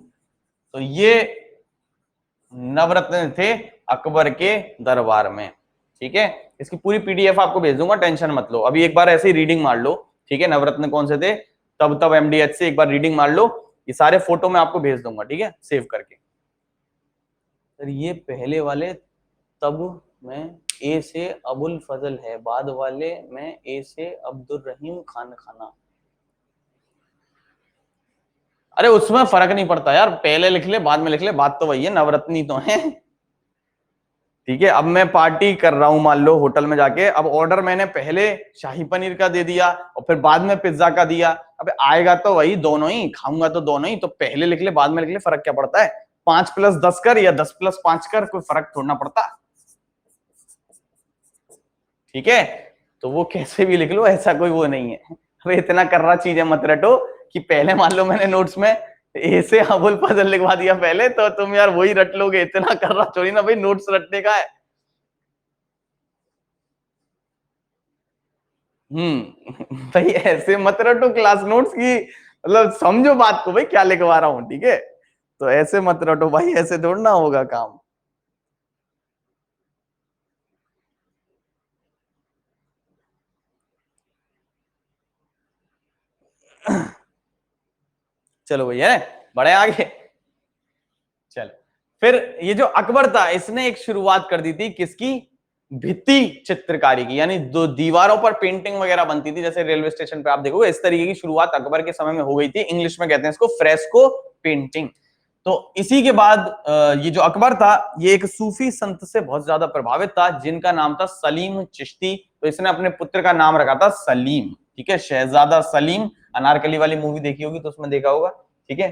तो ये नवरत्न थे अकबर के दरबार में, ठीक है। इसकी पूरी PDF आपको भेज दूंगा, टेंशन मत लो। अभी एक बार ऐसे ही रीडिंग मार लो, ठीक है। नवरत्न कौन से थे, तब तब MDH से एक बार रीडिंग मार लो, ये सारे फोटो मैं आपको भेज दूंगा, ठीक है, सेव करके। सर ये पहले वाले तब में ए से अबुल फजल है, बाद वाले में ए से अब्दुल रहीम खान खाना। अरे उसमें फर्क नहीं पड़ता यार, पहले लिख ले बाद में लिख ले, बात तो वही है, नवरत्नी तो है, ठीक है। अब मैं पार्टी कर रहा हूं मान लो होटल में जाके, अब ऑर्डर मैंने पहले शाही पनीर का दे दिया और फिर बाद में पिज्जा का दिया, अब आएगा तो वही दोनों ही, खाऊंगा तो दोनों ही, तो पहले लिख ले बाद में लिख ले, फर्क क्या पड़ता है। 5+10 कर या 10+5 कर, कोई फर्क थोड़ा ना पड़ता। ठीक है, तो वो कैसे भी लिख लो, ऐसा कोई वो नहीं है। अरे इतना कर रहा चीजें मत रटो कि पहले मान लो मैंने नोट्स में ऐसे अबुल फजल लिखवा दिया पहले, तो तुम यार वही रट लोगे। इतना कर रहा थोड़ी ना भाई, नोट्स रटने का है। भाई ऐसे मत रटो क्लास नोट्स की, मतलब समझो बात को भाई, क्या लिखवा रहा हूं। ठीक है, तो ऐसे मत रटो भाई, ऐसे थोड़ा ना होगा काम। चलो भैया बड़े आगे। चलो, फिर ये जो अकबर था, इसने एक शुरुआत कर दी थी किसकी? भित्ति चित्रकारी की, यानी दो दीवारों पर पेंटिंग वगैरह बनती थी, जैसे रेलवे स्टेशन पे आप देखोगे, इस तरीके की शुरुआत अकबर के समय में हो गई थी। इंग्लिश में कहते हैं इसको फ्रेस्को पेंटिंग। तो इसी के बाद ये जो अकबर था, ये एक सूफी संत से बहुत ज्यादा प्रभावित था, जिनका नाम था सलीम चिश्ती। तो इसने अपने पुत्र का नाम रखा था सलीम। ठीक है, शहजादा सलीम, अनारकली वाली मूवी देखी होगी तो उसमें देखा होगा। ठीक है,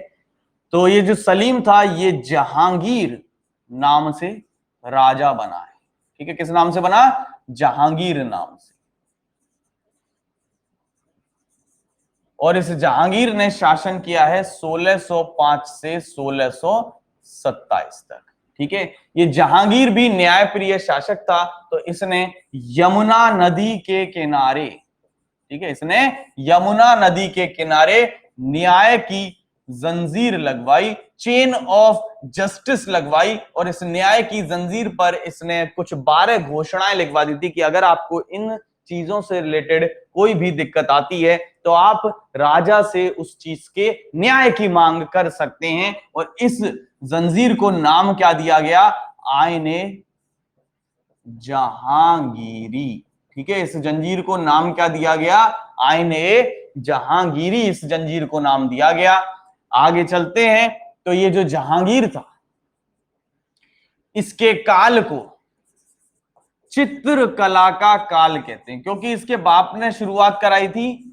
तो ये जो सलीम था, ये जहांगीर नाम से राजा बना है। ठीक है, किस नाम से बना? जहांगीर नाम से। और इस जहांगीर ने शासन किया है 1605 से 1627 तक। ठीक है, ये जहांगीर भी न्यायप्रिय शासक था। तो इसने यमुना नदी के किनारे, ठीक है, इसने यमुना नदी के किनारे न्याय की जंजीर लगवाई, चेन ऑफ जस्टिस लगवाई। और इस न्याय की जंजीर पर इसने कुछ 12 घोषणाएं लिखवा दी थी कि अगर आपको इन चीजों से रिलेटेड कोई भी दिक्कत आती है तो आप राजा से उस चीज के न्याय की मांग कर सकते हैं। और इस जंजीर को नाम क्या दिया गया? आईने जहांगीरी। ठीक है, इस जंजीर को नाम क्या दिया गया? आईने जहांगीरी, इस जंजीर को नाम दिया गया। आगे चलते हैं, तो ये जो जहांगीर था, इसके काल को चित्रकला का काल कहते हैं, क्योंकि इसके बाप ने शुरुआत कराई थी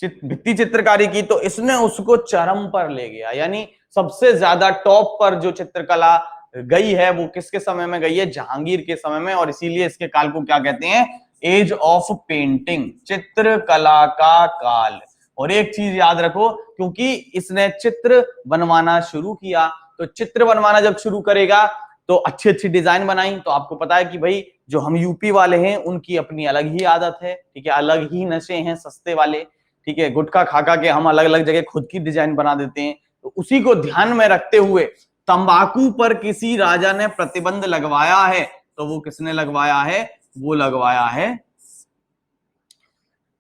भित्ति चित्रकारी की, तो इसने उसको चरम पर ले गया। यानी सबसे ज्यादा टॉप पर जो चित्रकला गई है वो किसके समय में गई है? जहांगीर के समय में। और इसीलिए इसके काल को क्या कहते हैं? एज ऑफ पेंटिंग, चित्रकला का काल। और एक चीज याद रखो, क्योंकि इसने चित्र बनवाना शुरू किया, तो चित्र बनवाना जब शुरू करेगा तो अच्छी अच्छी डिजाइन बनाई। तो आपको पता है कि भाई जो हम यूपी वाले हैं उनकी अपनी अलग ही आदत है। ठीक है, अलग ही नशे हैं सस्ते वाले। ठीक है, गुटखा खा के हम अलग अलग जगह खुद की डिजाइन बना देते हैं। तो उसी को ध्यान में रखते हुए तंबाकू पर किसी राजा ने प्रतिबंध लगवाया है। तो वो किसने लगवाया है? वो लगवाया है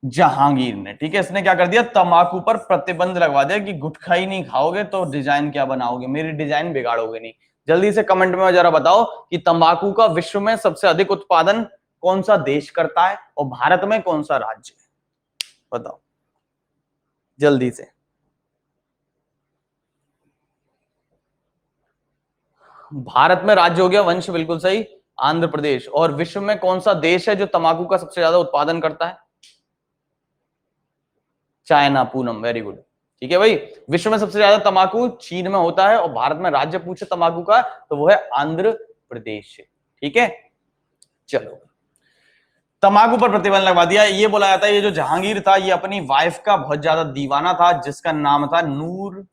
जहांगीर ने। ठीक है, इसने क्या कर दिया? तंबाकू पर प्रतिबंध लगवा दिया कि गुटखा ही नहीं खाओगे तो डिजाइन क्या बनाओगे, मेरी डिजाइन बिगाड़ोगे नहीं। जल्दी से कमेंट में जरा बताओ कि तंबाकू का विश्व में सबसे अधिक उत्पादन कौन सा देश करता है और भारत में कौन सा राज्य है? बताओ जल्दी से। भारत में राज्य हो गया वंश, बिल्कुल सही, आंध्र प्रदेश। और विश्व में कौन सा देश है जो तंबाकू का सबसे ज्यादा उत्पादन करता है? China, Poonam, very good. ठीक है भाई, विश्व में सबसे ज्यादा तंबाकू चीन में होता है, और भारत में राज्य पूछे तंबाकू का तो वो है आंध्र प्रदेश। ठीक है, चलो, तंबाकू पर प्रतिबंध लगवा दिया। ये बोला जाता है ये जो जहांगीर था ये अपनी वाइफ का बहुत ज्यादा दीवाना था, जिसका नाम था नूर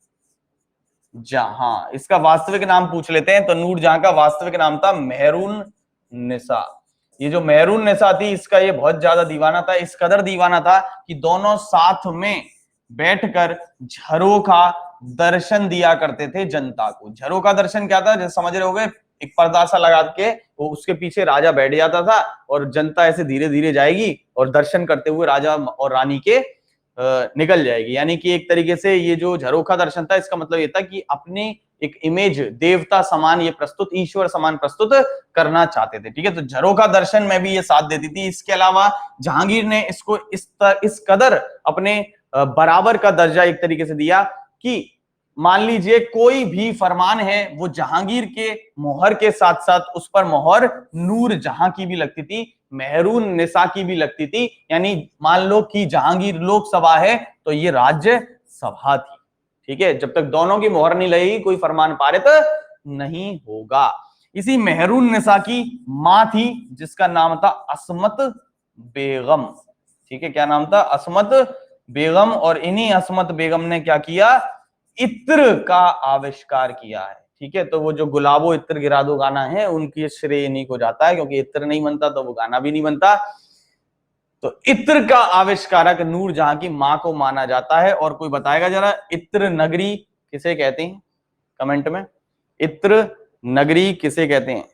जहां। इसका वास्तविक नाम पूछ लेते हैं, तो नूर जहां का वास्तविक नाम था मेहरून निसा। ये जो मेहरून निसा थी, इसका ये बहुत ज्यादा दीवाना था। इस कदर दीवाना था कि दोनों साथ में बैठकर झरोखा दर्शन दिया करते थे जनता को। झरोखा दर्शन क्या था? जैसे समझ रहे होगे, एक पर्दा सा लगा के वो उसके पीछे राजा बैठ जाता था और जनता ऐसे धीरे धीरे जाएगी और दर्शन करते हुए राजा और रानी के निकल जाएगी। यानी कि एक तरीके से ये जो झरोखा दर्शन था, इसका मतलब ये था कि अपनी एक इमेज देवता समान ये प्रस्तुत, ईश्वर समान प्रस्तुत करना चाहते थे। ठीक है, तो झरोखा दर्शन में भी ये साथ देती थी। इसके अलावा जहांगीर ने इसको इस कदर अपने बराबर का दर्जा एक तरीके से दिया कि मान लीजिए कोई भी फरमान है वो जहांगीर के मोहर के साथ साथ उस पर मोहर नूर जहां की भी लगती थी, मेहरून निसा की भी लगती थी। यानी मान लो कि जहांगीर लोकसभा है तो ये राज्य सभा थी। ठीक है, जब तक दोनों की मोहर नहीं लगेगी कोई फरमान पारित नहीं होगा। इसी मेहरून निसा की मां थी जिसका नाम था असमत बेगम। ठीक है, क्या नाम था? असमत बेगम। और इन्हीं असमत बेगम ने क्या किया? इत्र का आविष्कार किया है। ठीक है, तो वो जो गुलाबो इत्र गिरा दो गाना है उनकी श्रेय इन्हीं को जाता है, क्योंकि इत्र नहीं बनता तो वो गाना भी नहीं बनता। तो इत्र का आविष्कारक नूरजहां की मां को माना जाता है। और कोई बताएगा जरा इत्र नगरी किसे कहते हैं? कमेंट में इत्र नगरी किसे कहते हैं?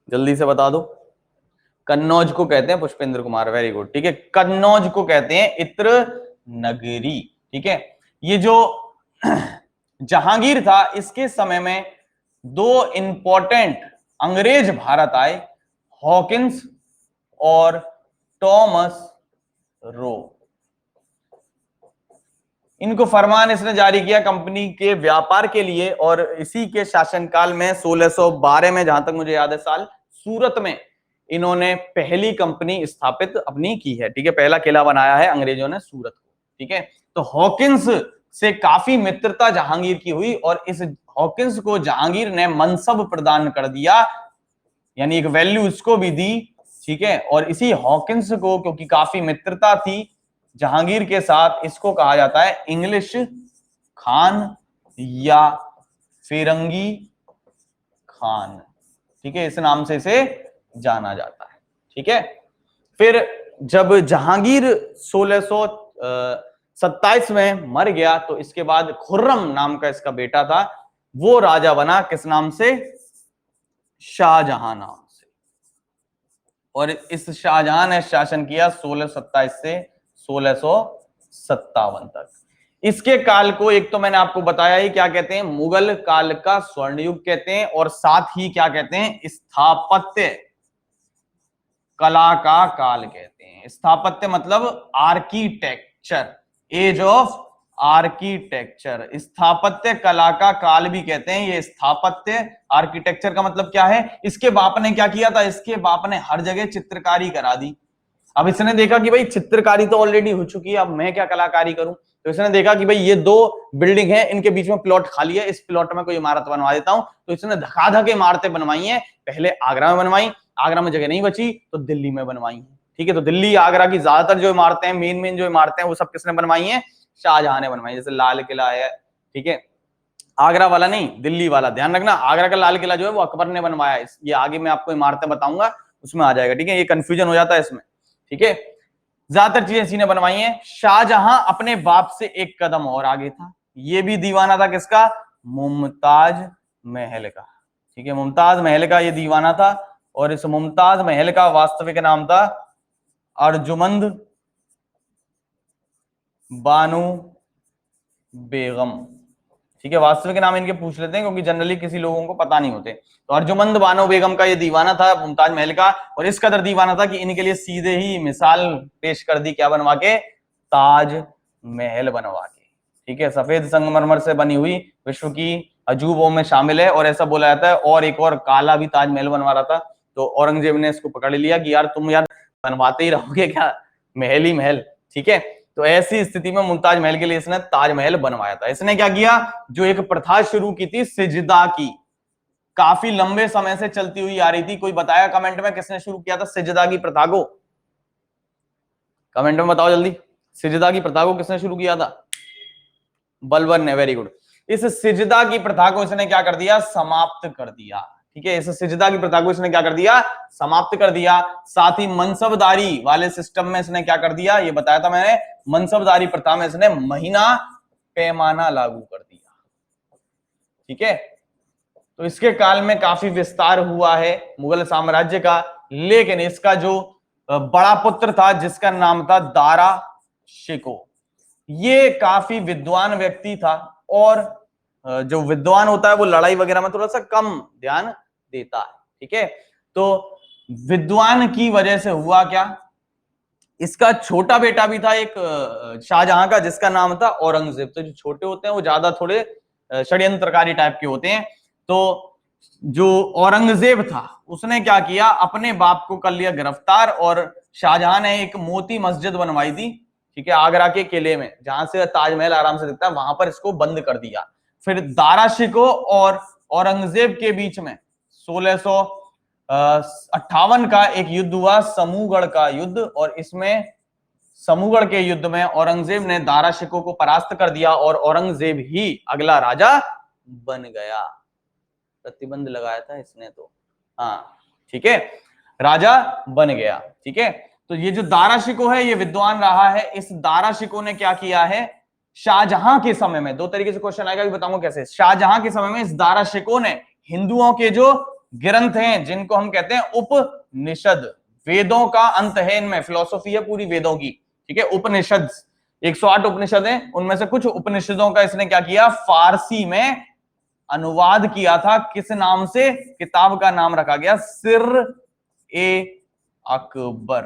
जल्दी से बता दो। कन्नौज को कहते हैं पुष्पेंद्र कुमार, वेरी गुड। ठीक है, कन्नौज को कहते हैं इत्र नगरी। ठीक है, ये जो जहांगीर था इसके समय में दो इंपॉर्टेंट अंग्रेज भारत आए, हॉकिंस और टॉमस रो। इनको फरमान इसने जारी किया कंपनी के व्यापार के लिए। और इसी के शासनकाल में 1612 में, जहां तक मुझे याद है साल, सूरत में इन्होंने पहली कंपनी स्थापित अपनी की है। ठीक है, पहला किला बनाया है अंग्रेजों ने सूरत को। ठीक है, तो हॉकिंस से काफी मित्रता जहांगीर की हुई और इस हॉकिंस को जहांगीर ने मनसब प्रदान कर दिया, यानी एक वैल्यू उसको भी दी। ठीक है, और इसी हॉकिंस को क्योंकि काफी मित्रता थी जहांगीर के साथ, इसको कहा जाता है इंग्लिश खान या फिरंगी खान। ठीक है, इस नाम से इसे जाना जाता है। ठीक है, फिर जब जहांगीर 1627 में मर गया तो इसके बाद खुर्रम नाम का इसका बेटा था, वो राजा बना। किस नाम से? शाहजहां नाम से। और इस शाहजहां ने शासन किया 1627 से 1657 तक। इसके काल को एक तो मैंने आपको बताया ही, क्या कहते हैं? मुगल काल का स्वर्ण युग कहते हैं। और साथ ही क्या कहते हैं? स्थापत्य कला का काल कहते हैं। स्थापत्य मतलब आर्किटेक्चर, एज ऑफ आर्किटेक्चर। स्थापत्य कला का काल भी कहते हैं। ये स्थापत्य आर्किटेक्चर का मतलब क्या है? इसके बाप ने क्या किया था? इसके बाप ने हर जगह चित्रकारी करा दी। अब इसने देखा कि भाई चित्रकारी तो ऑलरेडी हो चुकी है, अब मैं क्या कलाकारी करूं? तो इसने देखा कि भाई ये दो बिल्डिंग है, इनके बीच में प्लॉट खाली है, इस प्लॉट में कोई इमारत बनवा देता हूं। तो इसने धकाधक इमारतें बनवाई हैं। पहले आगरा में बनवाई, आगरा में जगह नहीं बची तो दिल्ली में बनवाई है। ठीक है, तो दिल्ली आगरा की ज्यादातर जो इमारतें हैं, मेन मेन जो इमारतें हैं, वो सब किसने बनवाई हैं? शाहजहां ने बनवाई। जैसे लाल किला है, ठीक है, आगरा वाला नहीं, दिल्ली वाला। ध्यान रखना, आगरा का लाल किला जो है वो अकबर ने बनवाया है। ये आगे मैं आपको इमारतें बताऊंगा उसमें आ जाएगा। ठीक है, ये कंफ्यूजन हो जाता है इसमें। ठीक है, ज्यादातर चीजें इसी ने बनवाई हैं। शाहजहां अपने बाप से एक कदम और आगे था। ये भी दीवाना था किसका? मुमताज महल का। ठीक है, मुमताज महल का ये दीवाना था। और इस मुमताज महल का वास्तविक नाम था अर्जुमंद बानो बेगम। ठीक है, वास्तविक नाम इनके पूछ लेते हैं क्योंकि जनरली किसी लोगों को पता नहीं होते। तो अर्जुमंद बानो बेगम का ये दीवाना था मुमताज महल का। और इस कदर दीवाना था कि इनके लिए सीधे ही मिसाल पेश कर दी, क्या बनवा के? ताज महल बनवा के। ठीक है, सफेद संगमरमर से बनी हुई विश्व की अजूबों में शामिल है। और ऐसा बोला जाता है और एक और काला भी ताजमहल बनवा रहा था, तो औरंगजेब ने इसको पकड़ लिया कि यार तुम यार बनवाते ही रहोगे क्या, महल ही महल। ठीक है, तो ऐसी स्थिति में मुमताज महल के लिए इसने ताजमहल बनवाया था। इसने क्या किया? जो एक प्रथा शुरू की थी सिजदा की, काफी लंबे समय से चलती हुई आ रही थी। कोई बताया कमेंट में किसने शुरू किया था सिजदा की प्रथा को? कमेंट में बताओ जल्दी, सिजदा की प्रथा को किसने शुरू किया था? बलबन ने, वेरी गुड। इस सिजदा की प्रथा को इसने क्या कर दिया? समाप्त कर दिया। ठीक है, इस सिजदा की प्रथा को इसने क्या कर दिया? समाप्त कर दिया। साथ ही मनसबदारी वाले सिस्टम में इसने क्या कर दिया? ये बताया था मैंने, मनसबदारी प्रथा में इसने महीना पैमाना लागू कर दिया। ठीक है, तो इसके काल में काफी विस्तार हुआ है मुगल साम्राज्य का। लेकिन इसका जो बड़ा पुत्र था जिसका नाम था दारा शिको, ये काफी विद्वान व्यक्ति था। और जो विद्वान होता है वो लड़ाई वगैरह में थोड़ा सा कम ध्यान देता है। ठीक है, तो विद्वान की वजह से हुआ क्या? इसका छोटा बेटा भी था एक शाहजहां का, जिसका नाम था औरंगजेब। तो जो छोटे होते हैं वो ज्यादा थोड़े षड्यंत्रकारी टाइप के होते हैं। तो जो औरंगजेब था उसने क्या किया? अपने बाप को कर लिया गिरफ्तार। और शाहजहां ने एक मोती मस्जिद बनवाई थी, ठीक है, आगरा के किले में जहां से ताजमहल आराम से दिखता है वहां पर इसको बंद कर दिया। फिर दारा शिकोह और औरंगजेब के बीच में 1658 का एक युद्ध हुआ, समूहगढ़ का युद्ध, और इसमें समूहगढ़ के युद्ध में औरंगजेब ने दारा शिकोह को परास्त कर दिया और औरंगजेब ही अगला राजा बन गया। प्रतिबंध लगाया था इसने तो, हाँ ठीक है, राजा बन गया। ठीक है, तो ये जो दारा शिकोह है ये विद्वान रहा है। इस दारा शिकोह ने क्या किया है, शाहजहां के समय में, दो तरीके से क्वेश्चन आएगा, बताऊंगा कैसे। शाहजहां के समय में इस दारा शिकोह ने हिंदुओं के जो ग्रंथ हैं जिनको हम कहते हैं उपनिषद, वेदों का अंत है इनमें, फिलोसॉफी है पूरी वेदों की, ठीक है, उपनिषद 108 उपनिषद हैं, उनमें से कुछ उपनिषदों का इसने क्या किया, फारसी में अनुवाद किया था। किस नाम से, किताब का नाम रखा गया सिर ए अकबर।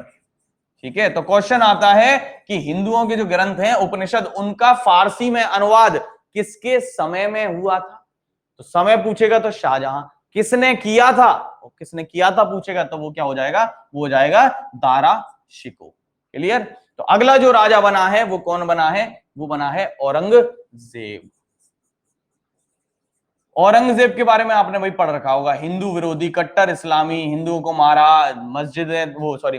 ठीक है, तो क्वेश्चन आता है कि हिंदुओं के जो ग्रंथ हैं उपनिषद, उनका फारसी में अनुवाद किसके समय में हुआ था, तो समय पूछेगा तो शाहजहां, किसने किया था, किसने किया था पूछेगा तो वो क्या हो जाएगा, वो हो जाएगा दारा शिकोह। क्लियर, तो अगला जो राजा बना है वो कौन बना है, वो बना है औरंगजेब। औरंगजेब के बारे में आपने वही पढ़ रखा होगा, हिंदू विरोधी, कट्टर इस्लामी, हिंदुओं को मारा, मस्जिद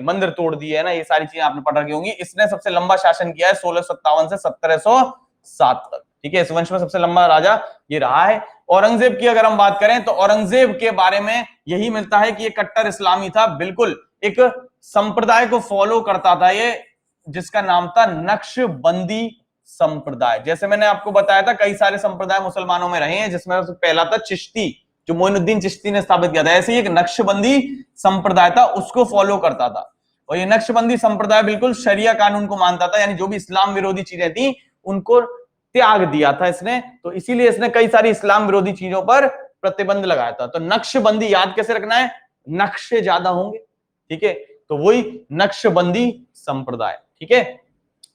मंदिर तोड़ दिए है ना, ये सारी चीजें आपने पढ़ रखी होंगी। इसने सबसे लंबा शासन किया है 1657 से 1707 तक। ठीक है, इस वंश में सबसे लंबा राजा ये रहा है। औरंगजेब की अगर हम बात करें तो औरंगजेब के बारे में यही मिलता है कि ये कट्टर इस्लामी था, बिल्कुल एक संप्रदाय को फॉलो करता था ये, जिसका नाम था नक्शबंदी संप्रदाय। जैसे मैंने आपको बताया था कई सारे संप्रदाय मुसलमानों में रहे हैं, जिसमें पहला था चिश्ती, जो मोइनुद्दीन चिश्ती ने स्थापित किया था। ऐसे ही एक नक्शबंदी संप्रदाय था, उसको फॉलो करता था। और ये नक्शबंदी संप्रदाय बिल्कुल शरिया कानून को मानता था, यानी जो भी इस्लाम विरोधी चीजें थी उनको त्याग दिया था इसने, तो इसीलिए इसने कई सारी इस्लाम विरोधी चीजों पर प्रतिबंध लगाया था। तो नक्शबंदी याद कैसे रखना है, नक्शे ज्यादा होंगे, ठीक है, तो वही नक्शबंदी संप्रदाय। ठीक है,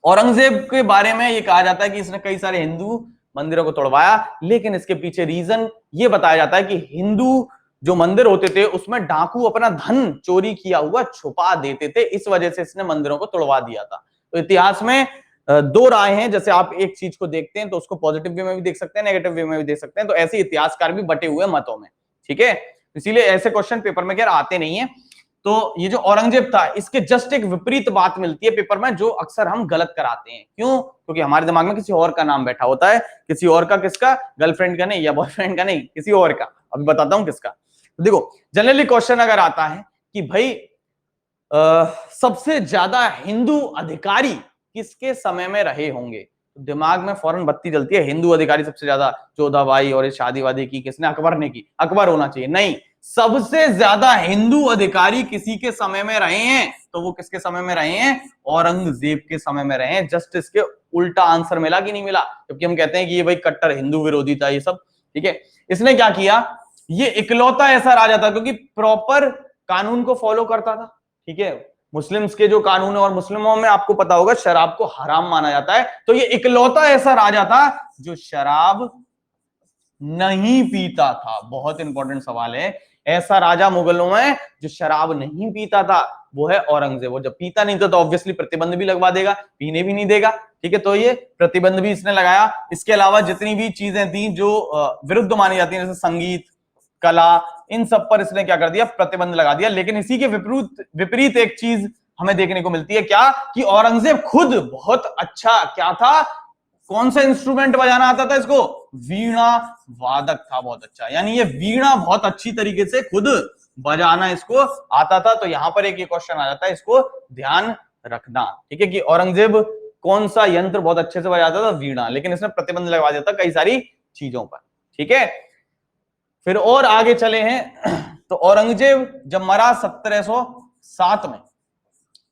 औरंगजेब के बारे में ये कहा जाता है कि इसने कई सारे हिंदू मंदिरों को तोड़वाया, लेकिन इसके पीछे रीजन ये बताया जाता है कि हिंदू जो मंदिर होते थे उसमें डाकू अपना धन चोरी किया हुआ छुपा देते थे, इस वजह से इसने मंदिरों को तोड़वा दिया था। तो इतिहास में दो राय हैं, जैसे आप एक चीज को देखते हैं तो उसको पॉजिटिव वे में भी देख सकते हैं, नेगेटिव वे में भी देख सकते हैं, तो ऐसे इतिहासकार भी बटे हुए मतों में। ठीक है, इसीलिए ऐसे क्वेश्चन पेपर में खैर आते नहीं है। तो ये जो औरंगजेब था इसके जस्ट एक विपरीत बात मिलती है पेपर में, जो अक्सर हम गलत कराते हैं। क्यों, क्योंकि हमारे दिमाग में किसी और का नाम बैठा होता है, किसी और का, किसका, गर्लफ्रेंड का नहीं या बॉयफ्रेंड का नहीं, किसी और का। अभी बताता हूं किसका। तो देखो जनरली क्वेश्चन अगर आता है कि भाई सबसे ज्यादा हिंदू अधिकारी किसके समय में रहे होंगे, तो दिमाग में फौरन बत्ती जलती है, हिंदू अधिकारी सबसे ज्यादा जोधाबाई और शादी वादी की किसने, अकबर ने की, अकबर होना चाहिए। नहीं, सबसे ज्यादा हिंदू अधिकारी किसी के समय में रहे हैं तो वो किसके समय में रहे हैं, औरंगजेब के समय में रहे हैं। जस्ट इसके उल्टा आंसर मिला कि नहीं मिला, क्योंकि हम कहते हैं कि ये भाई कट्टर हिंदू विरोधी था ये सब। ठीक है, इसने क्या किया, ये इकलौता ऐसा राजा था क्योंकि प्रॉपर कानून को फॉलो करता था। ठीक है, मुस्लिम्स के जो कानून है, और मुस्लिमों में आपको पता होगा शराब को हराम माना जाता है, तो ये इकलौता ऐसा राजा था जो शराब नहीं पीता था। बहुत इंपॉर्टेंट सवाल है, ऐसा राजा मुगलों में जो शराब नहीं पीता था वो है औरंगजेब। वो जब पीता नहीं था तो ऑब्वियसली प्रतिबंध भी लगवा देगा, पीने भी नहीं देगा। ठीक है, तो ये प्रतिबंध भी इसने लगाया। इसके अलावा जितनी भी चीजें थी जो विरुद्ध मानी जाती है, जैसे संगीत, कला, इन सब पर इसने क्या कर दिया, प्रतिबंध लगा दिया। लेकिन इसी के विपरीत एक चीज हमें देखने को मिलती है, क्या, कि औरंगजेब खुद बहुत अच्छा क्या था, कौन सा इंस्ट्रूमेंट बजाना आता था इसको, वीणा वादक था बहुत अच्छा, यानी ये वीणा बहुत अच्छी तरीके से खुद बजाना इसको आता था। तो यहां पर एक ये क्वेश्चन आ जाता है, इसको ध्यान रखना। ठीक है, कि औरंगजेब कौन सा यंत्र बहुत अच्छे से बजाता था, वीणा, लेकिन इसने प्रतिबंध लगवा दिया था कई सारी चीजों पर। ठीक है, फिर और आगे चले हैं तो औरंगजेब जब मरा 1707 में,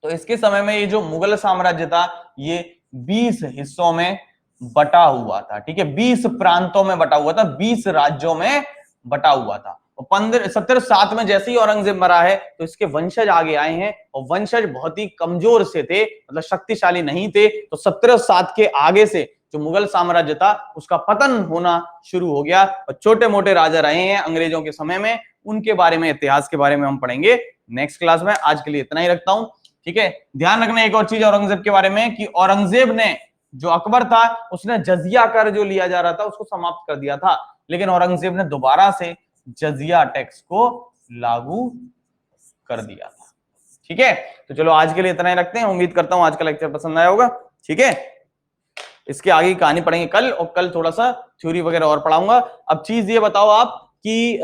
तो इसके समय में ये जो मुगल साम्राज्य था ये 20 हिस्सों में बटा हुआ था। ठीक है, 20 प्रांतों में बटा हुआ था, 20 राज्यों में बटा हुआ था। 1707 में जैसे ही औरंगजेब मरा है तो इसके वंशज आगे आए हैं, और वंशज बहुत ही कमजोर से थे, मतलब शक्तिशाली नहीं थे। तो 1707 के आगे से जो मुगल साम्राज्य था उसका पतन होना शुरू हो गया, और छोटे मोटे राजा रहे हैं अंग्रेजों के समय में, उनके बारे में, इतिहास के बारे में हम पढ़ेंगे नेक्स्ट क्लास में। आज के लिए इतना ही रखता हूं। ठीक है। ध्यान रखना एक और चीज औरंगजेब के बारे में कि औरंगजेब ने, जो अकबर था, उसने जजिया कर जो लिया जा रहा था उसको समाप्त कर दिया था, लेकिन औरंगजेब ने दोबारा से जजिया टैक्स को लागू कर दिया था। ठीक है, तो चलो आज के लिए इतना ही रखते हैं। उम्मीद करता हूं आज का लेक्चर पसंद आया होगा। ठीक है, इसके आगे की कहानी पढ़ेंगे कल, और कल थोड़ा सा थ्योरी वगैरह और पढ़ाऊंगा। अब चीज ये बताओ आप कि